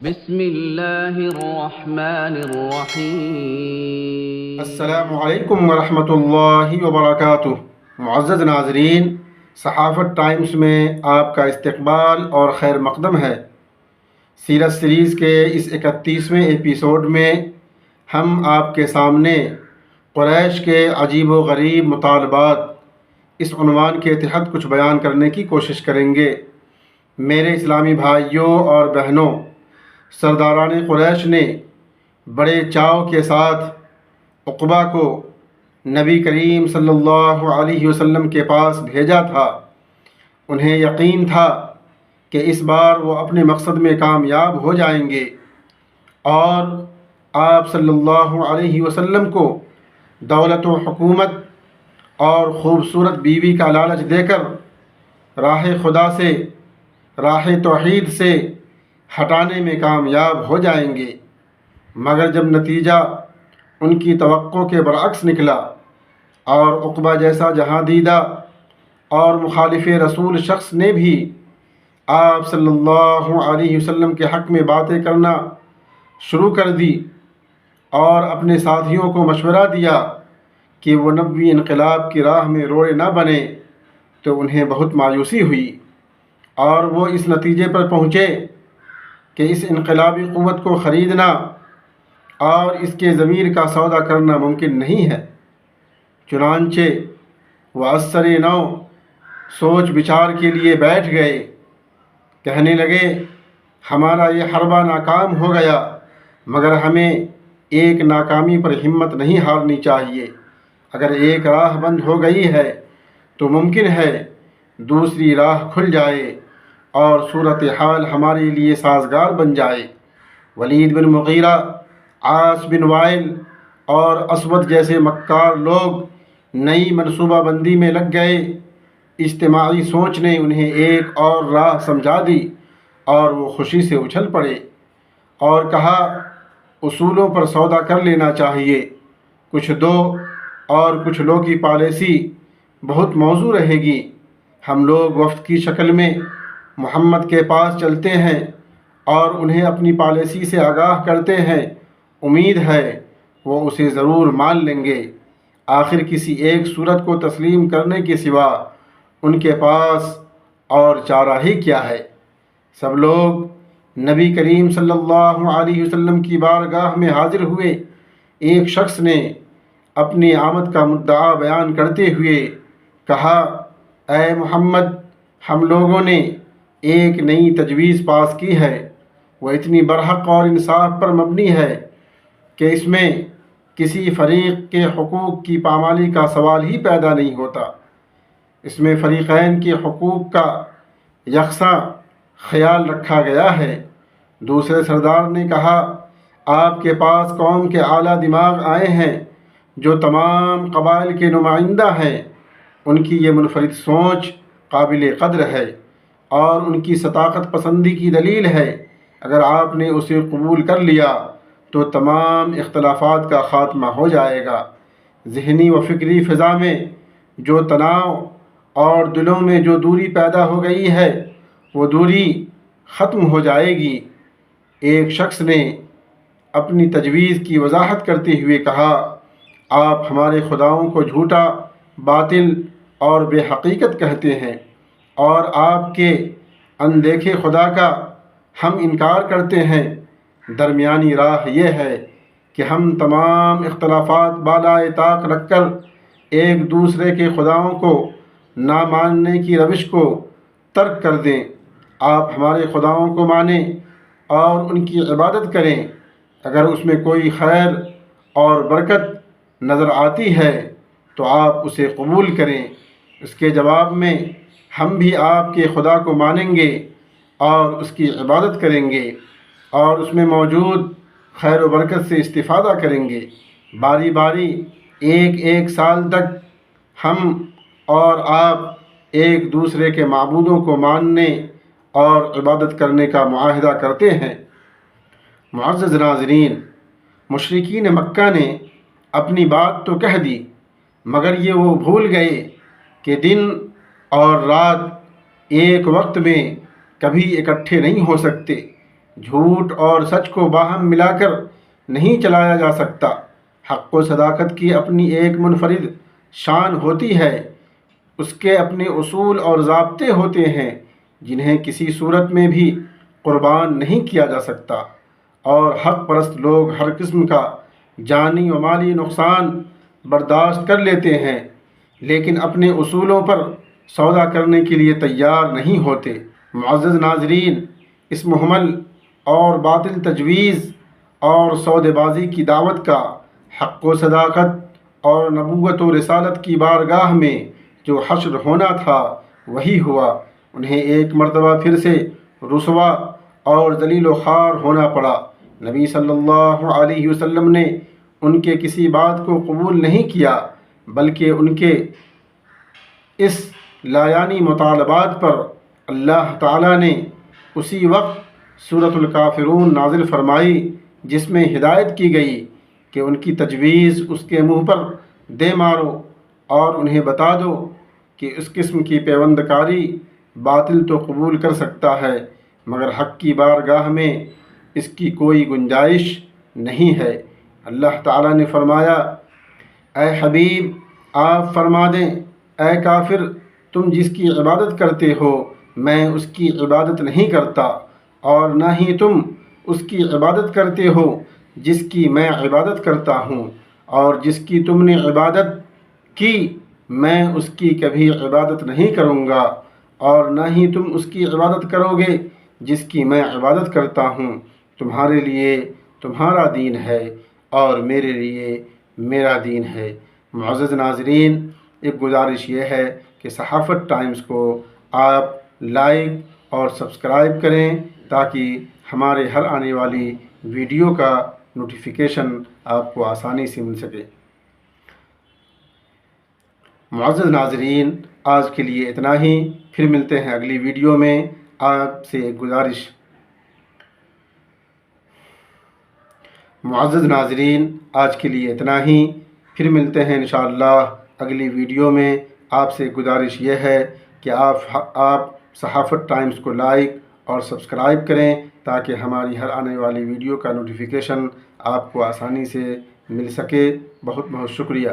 بسم اللہ الرحمن الرحیم۔ السلام علیکم ورحمۃ اللہ وبرکاتہ۔ معزز ناظرین، صحافت ٹائمز میں آپ کا استقبال اور خیر مقدم ہے۔ سیرت سیریز کے اس 31ویں ایپیسوڈ میں ہم آپ کے سامنے قریش کے عجیب و غریب مطالبات اس عنوان کے تحت کچھ بیان کرنے کی کوشش کریں گے۔ میرے اسلامی بھائیوں اور بہنوں، سرداران قریش نے بڑے چاؤ کے ساتھ عقبہ کو نبی کریم صلی اللہ علیہ وسلم کے پاس بھیجا تھا۔ انہیں یقین تھا کہ اس بار وہ اپنے مقصد میں کامیاب ہو جائیں گے اور آپ صلی اللہ علیہ وسلم کو دولت و حکومت اور خوبصورت بیوی کا لالچ دے کر راہ خدا سے، راہ توحید سے ہٹانے میں کامیاب ہو جائیں گے۔ مگر جب نتیجہ ان کی توقع کے برعکس نکلا اور عقبہ جیسا جہاں دیدہ اور مخالف رسول شخص نے بھی آپ صلی اللہ علیہ وسلم کے حق میں باتیں کرنا شروع کر دی اور اپنے ساتھیوں کو مشورہ دیا کہ وہ نبوی انقلاب کی راہ میں روڑے نہ بنے، تو انہیں بہت مایوسی ہوئی اور وہ اس نتیجے پر پہنچے کہ اس انقلابی قوت کو خریدنا اور اس کے ضمیر کا سودا کرنا ممکن نہیں ہے۔ چنانچہ وہ عصر نو سوچ بچار کے لیے بیٹھ گئے۔ کہنے لگے، ہمارا یہ حربہ ناکام ہو گیا، مگر ہمیں ایک ناکامی پر ہمت نہیں ہارنی چاہیے۔ اگر ایک راہ بند ہو گئی ہے تو ممکن ہے دوسری راہ کھل جائے اور صورتحال ہمارے لیے سازگار بن جائے۔ ولید بن مغیرہ، عاص بن وائل اور اسود جیسے مکار لوگ نئی منصوبہ بندی میں لگ گئے۔ اجتماعی سوچ نے انہیں ایک اور راہ سمجھا دی اور وہ خوشی سے اچھل پڑے اور کہا، اصولوں پر سودا کر لینا چاہیے۔ کچھ دو اور کچھ لو کی پالیسی بہت موزوں رہے گی۔ ہم لوگ وفد کی شکل میں محمد کے پاس چلتے ہیں اور انہیں اپنی پالیسی سے آگاہ کرتے ہیں۔ امید ہے وہ اسے ضرور مان لیں گے۔ آخر کسی ایک صورت کو تسلیم کرنے کے سوا ان کے پاس اور چارہ ہی کیا ہے۔ سب لوگ نبی کریم صلی اللہ علیہ وسلم کی بارگاہ میں حاضر ہوئے۔ ایک شخص نے اپنی آمد کا مدعا بیان کرتے ہوئے کہا، اے محمد، ہم لوگوں نے ایک نئی تجویز پاس کی ہے۔ وہ اتنی برحق اور انصاف پر مبنی ہے کہ اس میں کسی فریق کے حقوق کی پامالی کا سوال ہی پیدا نہیں ہوتا۔ اس میں فریقین کے حقوق کا یکساں خیال رکھا گیا ہے۔ دوسرے سردار نے کہا، آپ کے پاس قوم کے اعلیٰ دماغ آئے ہیں جو تمام قبائل کے نمائندہ ہیں۔ ان کی یہ منفرد سوچ قابل قدر ہے اور ان کی صداقت پسندی کی دلیل ہے۔ اگر آپ نے اسے قبول کر لیا تو تمام اختلافات کا خاتمہ ہو جائے گا۔ ذہنی و فکری فضا میں جو تناؤ اور دلوں میں جو دوری پیدا ہو گئی ہے، وہ دوری ختم ہو جائے گی۔ ایک شخص نے اپنی تجویز کی وضاحت کرتے ہوئے کہا، آپ ہمارے خداؤں کو جھوٹا، باطل اور بے حقیقت کہتے ہیں اور آپ کے اندیکھے خدا کا ہم انکار کرتے ہیں۔ درمیانی راہ یہ ہے کہ ہم تمام اختلافات بالائے طاق رکھ کر ایک دوسرے کے خداؤں کو نہ ماننے کی روش کو ترک کر دیں۔ آپ ہمارے خداؤں کو مانیں اور ان کی عبادت کریں۔ اگر اس میں کوئی خیر اور برکت نظر آتی ہے تو آپ اسے قبول کریں۔ اس کے جواب میں ہم بھی آپ کے خدا کو مانیں گے اور اس کی عبادت کریں گے اور اس میں موجود خیر و برکت سے استفادہ کریں گے۔ باری باری ایک سال تک ہم اور آپ ایک دوسرے کے معبودوں کو ماننے اور عبادت کرنے کا معاہدہ کرتے ہیں۔ معزز ناظرین، مشرکین مکہ نے اپنی بات تو کہہ دی، مگر یہ وہ بھول گئے کہ دن اور رات ایک وقت میں کبھی اکٹھے نہیں ہو سکتے۔ جھوٹ اور سچ کو باہم ملا کر نہیں چلایا جا سکتا۔ حق و صداقت کی اپنی ایک منفرد شان ہوتی ہے، اس کے اپنے اصول اور ضابطے ہوتے ہیں جنہیں کسی صورت میں بھی قربان نہیں کیا جا سکتا، اور حق پرست لوگ ہر قسم کا جانی و مالی نقصان برداشت کر لیتے ہیں، لیکن اپنے اصولوں پر سودا کرنے کے لیے تیار نہیں ہوتے۔ معزز ناظرین، اس محمل اور باطل تجویز اور سودے بازی کی دعوت کا حق و صداقت اور نبوت و رسالت کی بارگاہ میں جو حشر ہونا تھا وہی ہوا۔ انہیں ایک مرتبہ پھر سے رسوا اور ذلیل و خوار ہونا پڑا۔ نبی صلی اللہ علیہ وسلم نے ان کے کسی بات کو قبول نہیں کیا، بلکہ ان کے اس لایانی مطالبات پر اللہ تعالیٰ نے اسی وقت سورۃ الکافرون نازل فرمائی، جس میں ہدایت کی گئی کہ ان کی تجویز اس کے منہ پر دے مارو اور انہیں بتا دو کہ اس قسم کی پیوند کاری باطل تو قبول کر سکتا ہے، مگر حق کی بارگاہ میں اس کی کوئی گنجائش نہیں ہے۔ اللہ تعالیٰ نے فرمایا، اے حبیب آپ فرما دیں، اے کافر تم جس کی عبادت کرتے ہو میں اس کی عبادت نہیں کرتا، اور نہ ہی تم اس کی عبادت کرتے ہو جس کی میں عبادت کرتا ہوں، اور جس کی تم نے عبادت کی میں اس کی کبھی عبادت نہیں کروں گا، اور نہ ہی تم اس کی عبادت کرو گے جس کی میں عبادت کرتا ہوں۔ تمہارے لیے تمہارا دین ہے اور میرے لیے میرا دین ہے۔ معزز ناظرین، ایک گزارش یہ ہے کہ صحافت ٹائمز کو آپ لائک اور سبسکرائب کریں تاکہ ہمارے ہر آنے والی ویڈیو کا نوٹیفیکیشن آپ کو آسانی سے مل سکے۔ معزز ناظرین، آج کے لیے اتنا ہی، پھر ملتے ہیں اگلی ویڈیو میں۔ آپ سے ایک گزارش، معزز ناظرین آج کے لیے اتنا ہی، پھر ملتے ہیں انشاءاللہ اگلی ویڈیو میں۔ آپ سے گزارش یہ ہے کہ آپ صحافت ٹائمز کو لائک اور سبسکرائب کریں تاکہ ہماری ہر آنے والی ویڈیو کا نوٹیفیکیشن آپ کو آسانی سے مل سکے۔ بہت بہت شکریہ۔